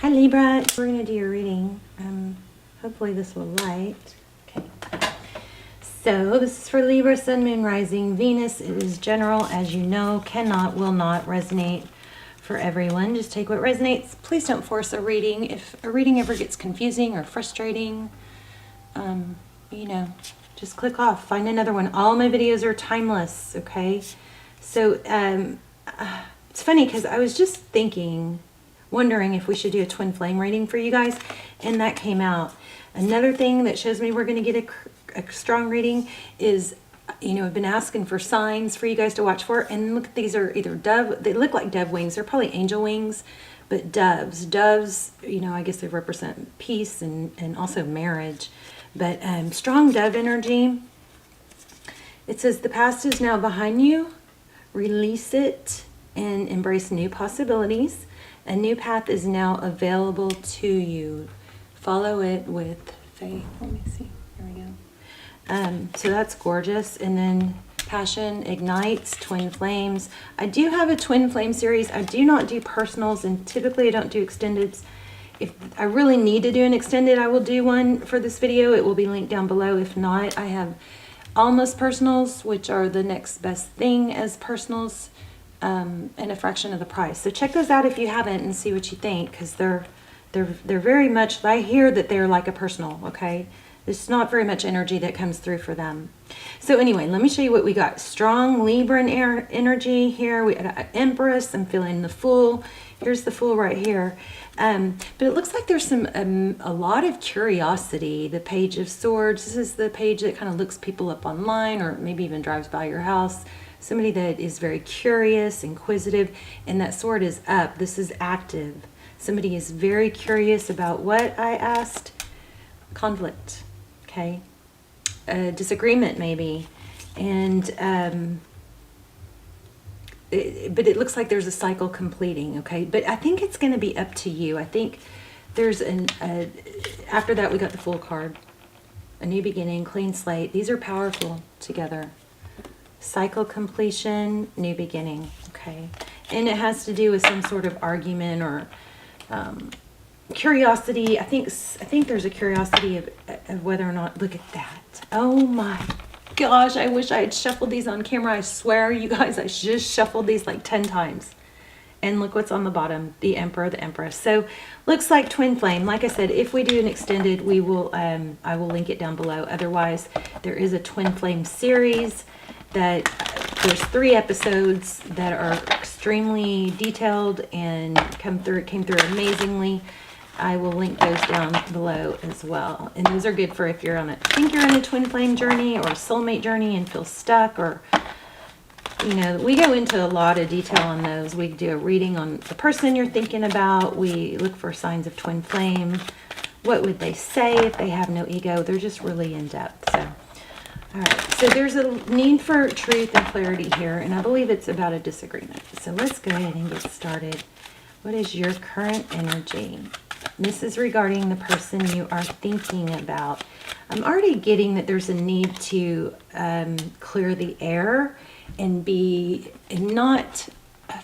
Hi Libra, we're going to do your reading. Hopefully this will light. Okay. So this is for Libra, Sun, Moon, Rising, Venus. It is general, as you know, will not resonate for everyone. Just take what resonates. Please don't force a reading. If a reading ever gets confusing or frustrating, just click off. Find another one. All my videos are timeless, okay? So it's funny because I was just wondering if we should do a twin flame reading for you guys, and that came out. Another thing that shows me we're going to get a strong reading is, I've been asking for signs for you guys to watch for, and look, these are either dove, they look like dove wings, they're probably angel wings, but doves, I guess they represent peace and also marriage, but strong dove energy. It says the past is now behind you, release it and embrace new possibilities. A new path is now available to you. Follow it with faith. Let me see. Here we go. So that's gorgeous. And then passion ignites, twin flames. I do have a twin flame series. I do not do personals, and typically I don't do extendeds. If I really need to do an extended, I will do one for this video. It will be linked down below. If not, I have almost personals, which are the next best thing as personals. And a fraction of the price. So check those out if you haven't and see what you think, because they're very much, I hear that they're like a personal, okay? There's not very much energy that comes through for them. So anyway, let me show you what we got. Strong Libra energy here. We got Empress. I'm feeling the Fool. Here's the Fool right here. But it looks like there's a lot of curiosity. The Page of Swords. This is the page that kind of looks people up online, or maybe even drives by your house. Somebody that is very curious, inquisitive, and that sword is up. This is active. Somebody is very curious about what I asked. Conflict, okay? A disagreement maybe. And, but it looks like there's a cycle completing, okay? But I think it's going to be up to you. I think there's after that we got the Fool card. A new beginning, clean slate. These are powerful together. Cycle completion, new beginning, okay? And it has to do with some sort of argument or curiosity. I think there's a curiosity of whether or not, look at that. Oh my gosh, I wish I had shuffled these on camera. I swear, you guys, I just shuffled these like 10 times. And look what's on the bottom, the Emperor, the Empress. So looks like twin flame. Like I said, if we do an extended, we will I will link it down below. Otherwise, there is a twin flame series that there's 3 episodes that are extremely detailed and came through amazingly. I will link those down below as well. And those are good for if you're think you're in a twin flame journey or a soulmate journey and feel stuck, or we go into a lot of detail on those. We do a reading on the person you're thinking about. We look for signs of twin flame. What would they say if they have no ego? They're just really in depth. So, all right. So there's a need for truth and clarity here, and I believe it's about a disagreement. So let's go ahead and get started. What is your current energy? This is regarding the person you are thinking about. I'm already getting that there's a need to clear the air and not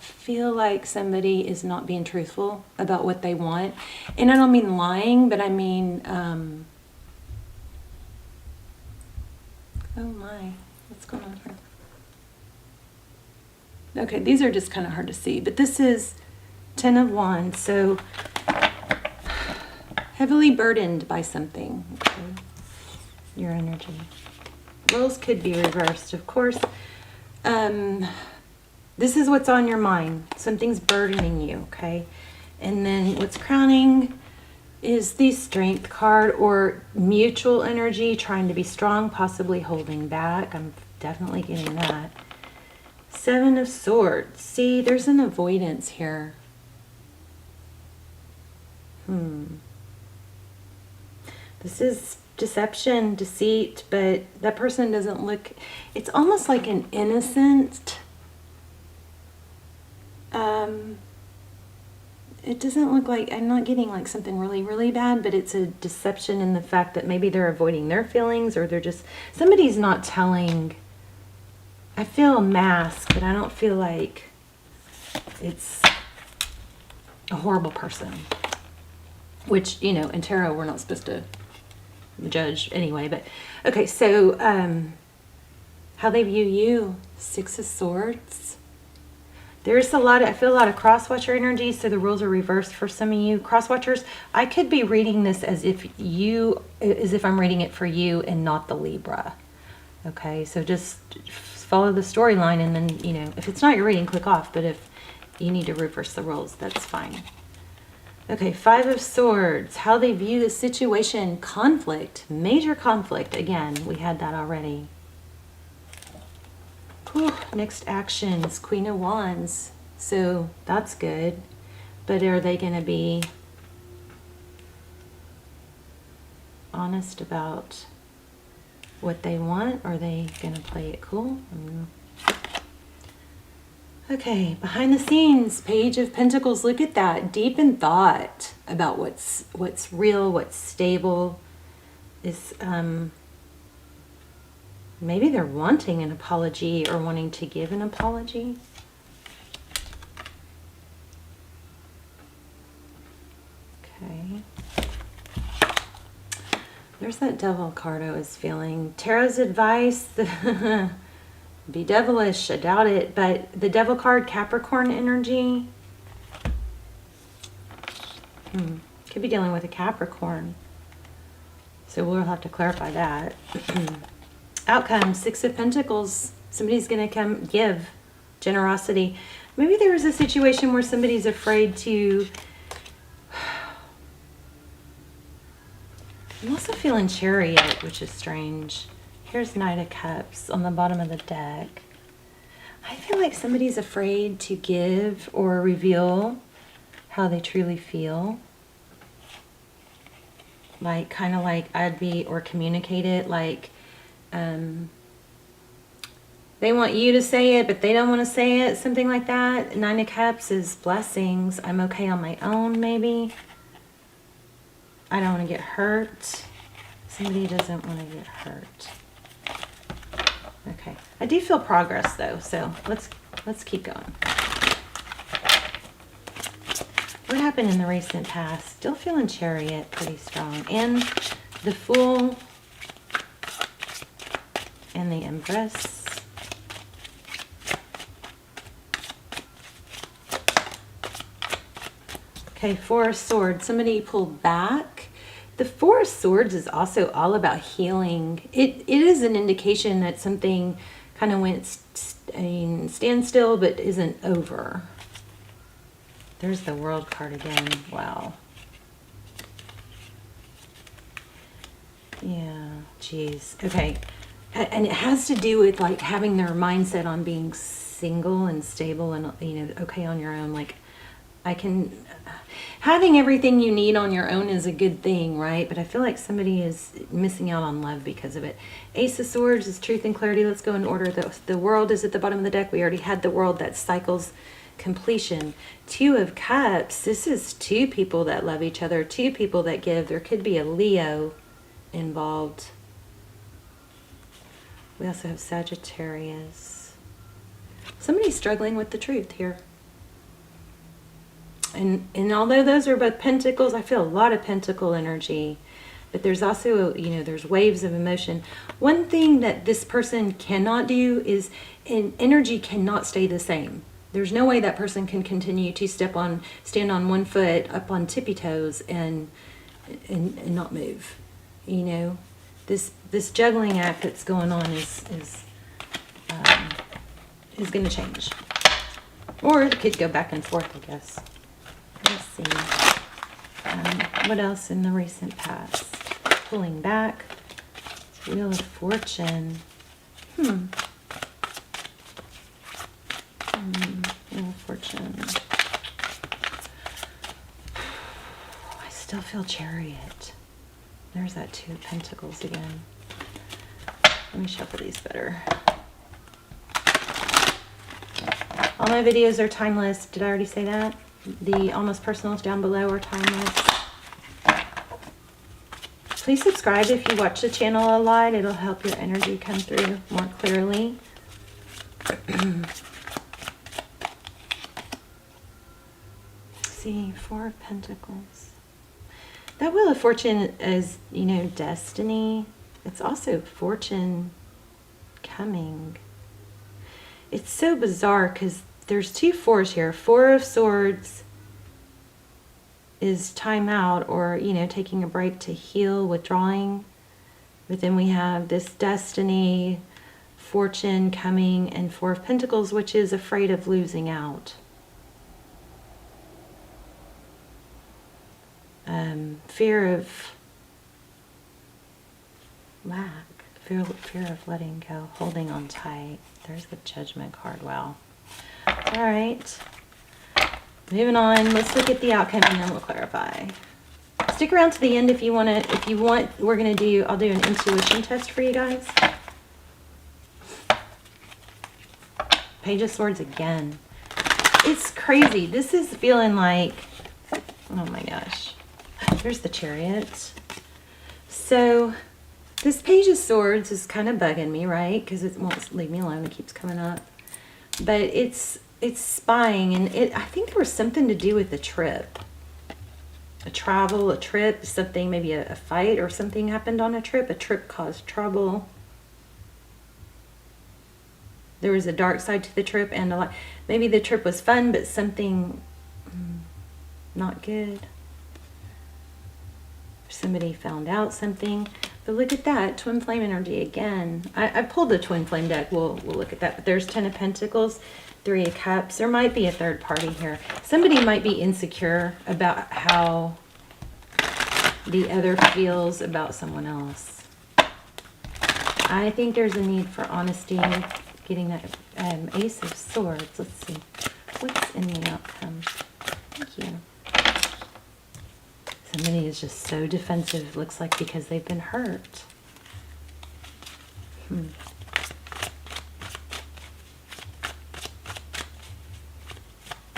feel like somebody is not being truthful about what they want. And I don't mean lying, but I mean, oh my, what's going on here? Okay, these are just kind of hard to see, but this is 10 of Wands, so heavily burdened by something, okay? Your energy. Roles could be reversed, of course. This is what's on your mind. Something's burdening you, okay? And then what's crowning is the Strength card, or mutual energy, trying to be strong, possibly holding back. I'm definitely getting that. 7 of Swords. See, there's an avoidance here. This is deception, deceit, but that person doesn't look, it's almost like an innocent, it doesn't look like, I'm not getting like something really, really bad, but it's a deception in the fact that maybe they're avoiding their feelings, or they're just, somebody's not telling. I feel a mask, but I don't feel like it's a horrible person. which, you know, in tarot, we're not supposed to judge anyway. But okay, so how they view you. 6 of Swords. There's a lot of, I feel a lot of cross-watcher energy, so the rules are reversed for some of you cross-watchers. I could be reading this as if I'm reading it for you and not the Libra. Okay, so just follow the storyline, and then, you know, if it's not your reading, click off. But if you need to reverse the rules, that's fine. Okay, 5 of Swords. How they view the situation. Conflict. Major conflict. Again, we had that already. Whew, next actions. Queen of Wands. So that's good. But are they going to be honest about what they want? Or are they going to play it cool? Okay, behind the scenes, Page of Pentacles. Look at that. Deep in thought about what's real, what's stable. Is maybe they're wanting an apology or wanting to give an apology. Okay. There's that Devil card I was feeling. Tarot's advice. Be devilish, I doubt it, but the Devil card, Capricorn energy. Could be dealing with a Capricorn. So we'll have to clarify that. Outcome, 6 of Pentacles. Somebody's going to come give generosity. Maybe there is a situation where somebody's afraid to... I'm also feeling Chariot, which is strange. Here's Knight of Cups on the bottom of the deck. I feel like somebody's afraid to give or reveal how they truly feel. Like, kind of like or communicate it. Like, they want you to say it, but they don't want to say it. Something like that. 9 of Cups is blessings. I'm okay on my own, maybe. I don't want to get hurt. Somebody doesn't want to get hurt. Okay, I do feel progress though, so let's keep going. What happened in the recent past? Still feeling Chariot pretty strong, and the Fool and the Empress. Okay, 4 of Swords. Somebody pulled back. The 4 of Swords is also all about healing. It is an indication that something kind of went standstill but isn't over. There's the World card again. Wow. Yeah, geez. Okay. And it has to do with like having their mindset on being single and stable and, you know, okay on your own. Like, having everything you need on your own is a good thing, right? But I feel like somebody is missing out on love because of it. Ace of Swords is truth and clarity. Let's go in order. The World is at the bottom of the deck. We already had the World. That cycles completion. 2 of Cups. This is 2 people that love each other. 2 people that give. There could be a Leo involved. We also have Sagittarius. Somebody's struggling with the truth here. And although those are both pentacles, I feel a lot of pentacle energy. But there's also, you know, there's waves of emotion. One thing that this person cannot do is, energy cannot stay the same. There's no way that person can continue to stand on one foot up on tippy toes and not move. You know, this juggling act that's going on is going to change. Or it could go back and forth, I guess. Let's see. What else in the recent past? Pulling back. Wheel of Fortune. Wheel of Fortune. I still feel Chariot. There's that 2 of Pentacles again. Let me shuffle these better. All my videos are timeless. Did I already say that? The almost personals down below are timeless. Please subscribe if you watch the channel a lot. It'll help your energy come through more clearly. See, 4 of Pentacles. That Wheel of Fortune is, you know, destiny. It's also fortune coming. It's so bizarre because there's two fours here. Four of Swords is time out, or, you know, taking a break to heal, withdrawing. But then we have this destiny, fortune coming, and Four of Pentacles, which is afraid of losing out. Fear of lack, fear of letting go, holding on tight. There's the Judgment card. Wow. All right. Moving on. Let's look at the outcome and then we'll clarify. Stick around to the end if you want to. If you want, I'll do an intuition test for you guys. Page of Swords again. It's crazy. This is feeling like, oh my gosh. There's the Chariot. So this Page of Swords is kind of bugging me, right? Because it won't leave me alone. It keeps coming up. But it's spying, and I think there was something to do with the trip. A travel, a trip, something, maybe a fight or something happened on a trip. A trip caused trouble. There was a dark side to the trip and a lot. Maybe the trip was fun, but something not good. Somebody found out something. But look at that, Twin Flame energy again. I pulled the Twin Flame deck. We'll look at that. But there's 10 of Pentacles, 3 of Cups. There might be a third party here. Somebody might be insecure about how the other feels about someone else. I think there's a need for honesty. Getting that Ace of Swords. Let's see. What's in the outcome? Thank you. Somebody is just so defensive, looks like, because they've been hurt.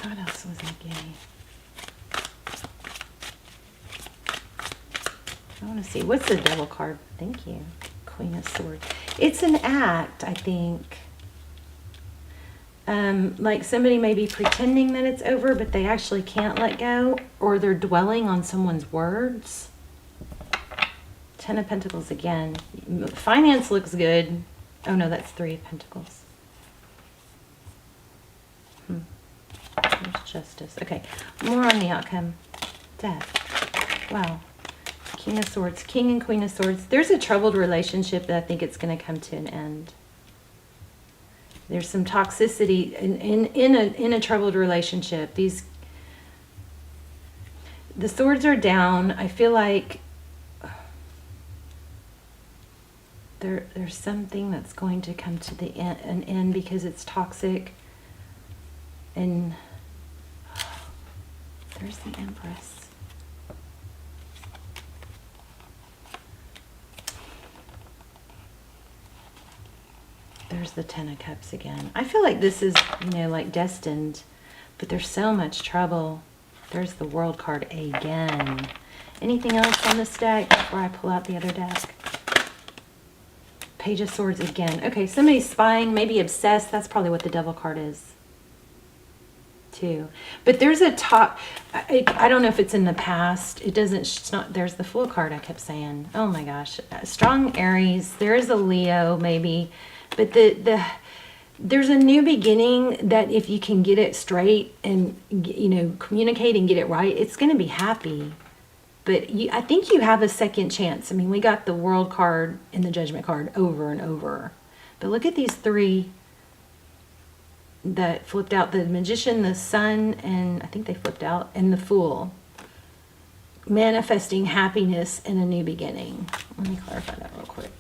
What else was I getting? I want to see. What's the Devil card? Thank you. Queen of Swords. It's an act, I think. Like somebody may be pretending that it's over, but they actually can't let go, or they're dwelling on someone's words. 10 of Pentacles again. Finance looks good. Oh no, that's 3 of Pentacles. There's Justice. Okay, more on the outcome. Death. Wow. King of Swords. King and Queen of Swords. There's a troubled relationship that I think it's going to come to an end. There's some toxicity in a troubled relationship. The swords are down. I feel like there's something that's going to come to an end because it's toxic. And there's the Empress. There's the 10 of Cups again. I feel like this is, you know, like destined, but there's so much trouble. There's the World card again. Anything else on this deck before I pull out the other deck? Page of Swords again. Okay, somebody's spying, maybe obsessed. That's probably what the Devil card is, too. But there's a top. I don't know if it's in the past. It's not. There's the Fool card I kept saying. Oh my gosh. Strong Aries. There is a Leo, maybe. But there's a new beginning that if you can get it straight and, you know, communicate and get it right, it's going to be happy. But I think you have a second chance. I mean, we got the World card and the Judgment card over and over. But look at these 3 that flipped out. The Magician, the Sun, and I think they flipped out, and the Fool. Manifesting happiness and a new beginning. Let me clarify that real quick.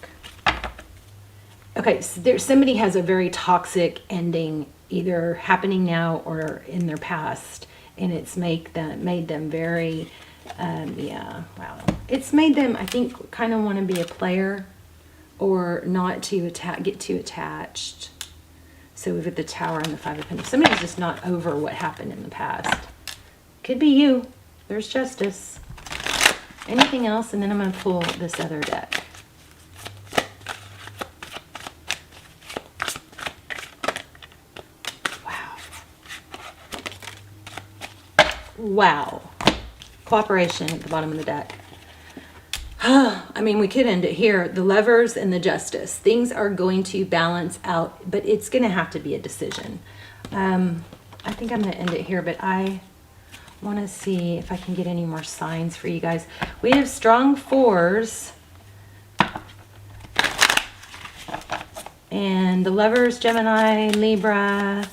Okay, so somebody has a very toxic ending, either happening now or in their past, and it's made them very, yeah, wow. It's made them, I think, kind of want to be a player, or not to get too attached. So we've got the Tower and the 5 of Pentacles. Somebody's just not over what happened in the past. Could be you. There's Justice. Anything else? And then I'm going to pull this other deck. Wow. Cooperation at the bottom of the deck. I mean, we could end it here. The Lovers and the Justice. Things are going to balance out, but it's going to have to be a decision. I think I'm going to end it here, but I want to see if I can get any more signs for you guys. We have strong 4s. And the Lovers, Gemini, Libra,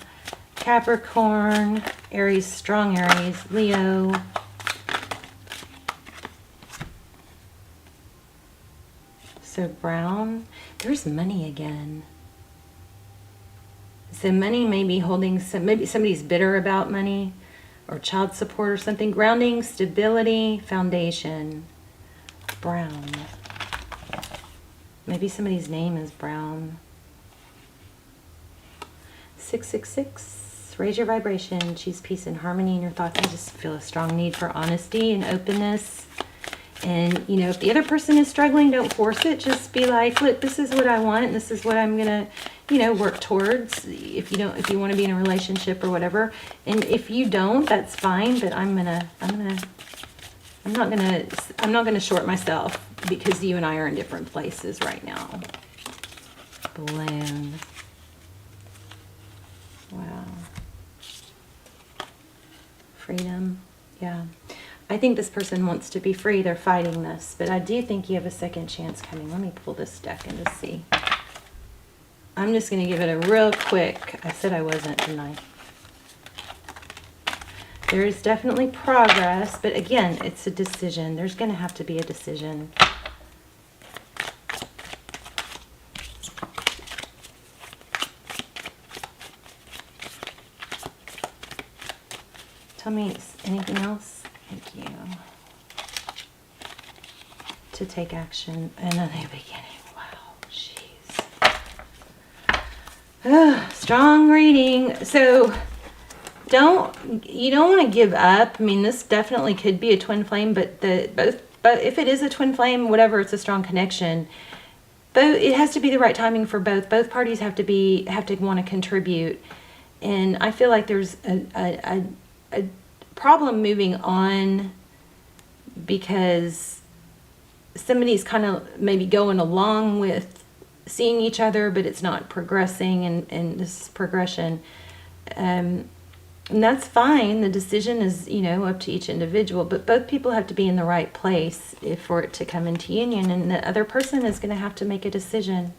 Capricorn, Aries, strong Aries, Leo. So brown, there's money again. So money may be holding some, maybe somebody's bitter about money or child support or something. Grounding, stability, foundation, brown. Maybe somebody's name is Brown. 666, raise your vibration, choose peace and harmony in your thoughts. I just feel a strong need for honesty and openness. And, you know, if the other person is struggling, don't force it. Just be like, look, this is what I want, and this is what I'm going to, you know, work towards. If you want to be in a relationship or whatever. And if you don't, that's fine, but I'm not going to short myself because you and I are in different places right now. Balloon. Wow. Freedom. Yeah. I think this person wants to be free. They're fighting this, but I do think you have a second chance coming. Let me pull this deck and just see. I'm just going to give it a real quick. I said I wasn't, didn't I? There is definitely progress, but again, it's a decision. There's going to have to be a decision. Tell me anything else. Thank you. To take action in a new beginning. Wow, jeez. Strong reading. So you don't want to give up. I mean, this definitely could be a twin flame, but if it is a twin flame, whatever, it's a strong connection. But it has to be the right timing for both. Both parties have to want to contribute. And I feel like there's a problem moving on because somebody's kind of maybe going along with seeing each other, but it's not progressing, and this is progression. And that's fine. The decision is, you know, up to each individual, but both people have to be in the right place for it to come into union, and the other person is going to have to make a decision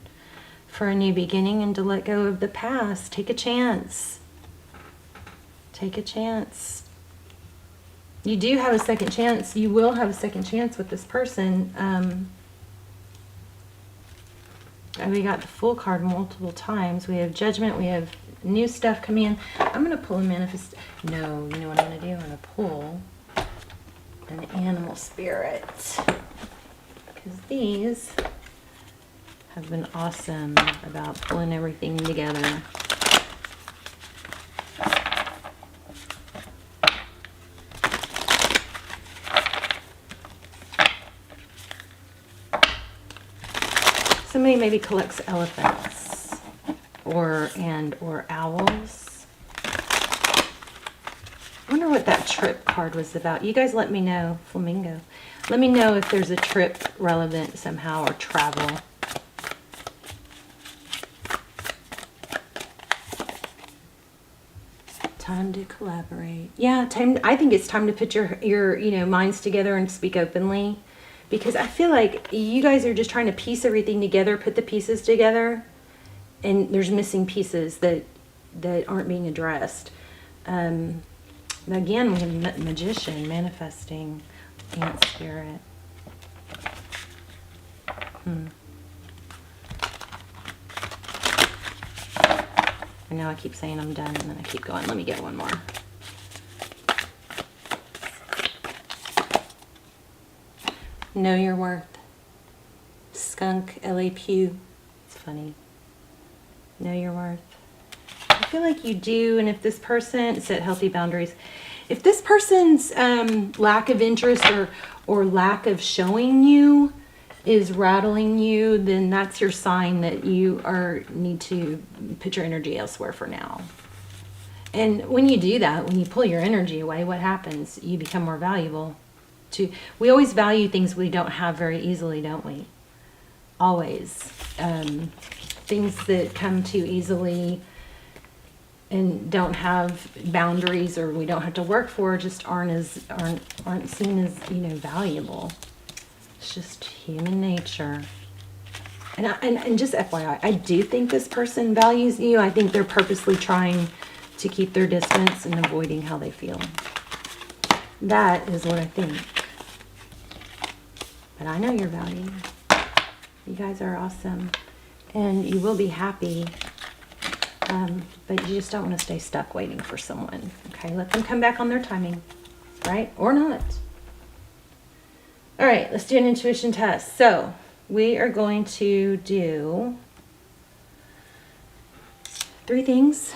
for a new beginning and to let go of the past. Take a chance. Take a chance. You do have a second chance. You will have a second chance with this person. And we got the Fool card multiple times. We have Judgment. We have new stuff coming in. I'm going to pull a manifest. No, you know what I'm going to do? I'm going to pull an animal spirit. Because these have been awesome about pulling everything together. Somebody maybe collects elephants or owls. I wonder what that trip card was about. You guys let me know. Flamingo. Let me know if there's a trip relevant somehow, or travel. Time to collaborate. Yeah, I think it's time to put your minds together and speak openly. Because I feel like you guys are just trying to piece everything together, put the pieces together, and there's missing pieces that aren't being addressed. Again, we have Magician, manifesting, Ant Spirit. I know I keep saying I'm done, and then I keep going. Let me get one more. Know your worth. Skunk, L.A. Pew. It's funny. Know your worth. I feel like you do, and if this person, set healthy boundaries. If this person's lack of interest or lack of showing you is rattling you, then that's your sign that you need to put your energy elsewhere for now. And when you do that, when you pull your energy away, what happens? You become more valuable we always value things we don't have very easily, don't we? Always. Things that come too easily and don't have boundaries, or we don't have to work for, just aren't seen as, valuable. It's just human nature. And just FYI, I do think this person values you. I think they're purposely trying to keep their distance and avoiding how they feel. That is what I think. But I know you're valued. You guys are awesome. And you will be happy. But you just don't want to stay stuck waiting for someone. Okay, let them come back on their timing. Right? Or not. All right, let's do an intuition test. So, we are going to do 3 things.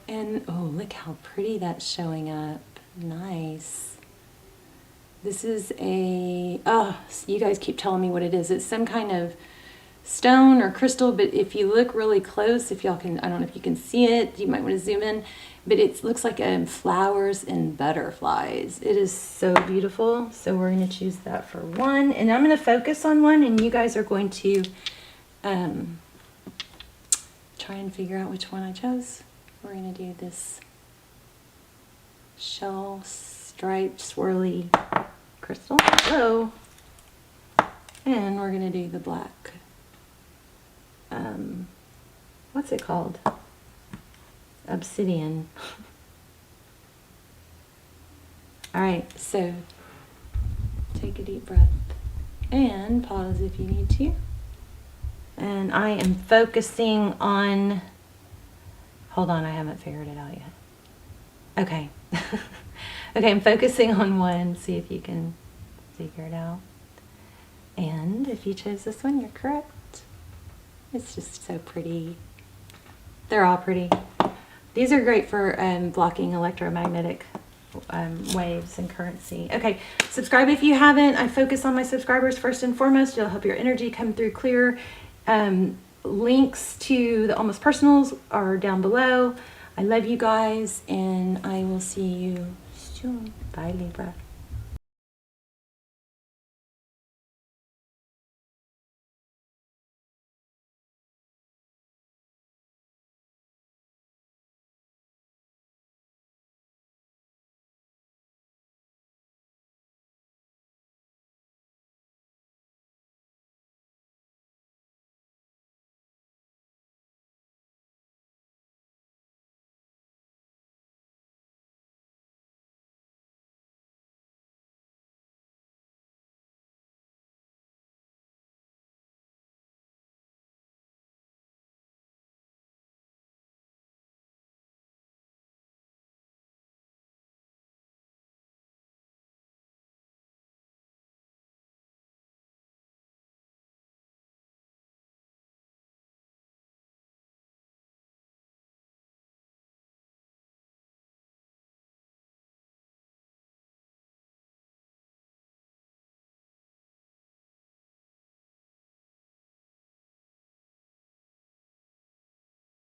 And, oh, look how pretty that's showing up. Nice. This is you guys keep telling me what it is. It's some kind of stone or crystal, but if you look really close, if y'all can, I don't know if you can see it, you might want to zoom in, but it looks like flowers and butterflies. It is so beautiful. So we're going to choose that for 1, and I'm going to focus on 1, and you guys are going to try and figure out which one I chose. We're going to do this shell striped swirly crystal. Hello. And we're going to do the black. What's it called? Obsidian. All right, so take a deep breath and pause if you need to. And I am focusing on, hold on, I haven't figured it out yet. Okay. Okay, I'm focusing on 1, see if you can figure it out. And if you chose this one, you're correct. It's just so pretty. They're all pretty. These are great for blocking electromagnetic waves and currency. Okay, subscribe if you haven't. I focus on my subscribers first and foremost. You'll help your energy come through clear. Links to the Almost Personals are down below. I love you guys, and I will see you soon. Bye, Libra.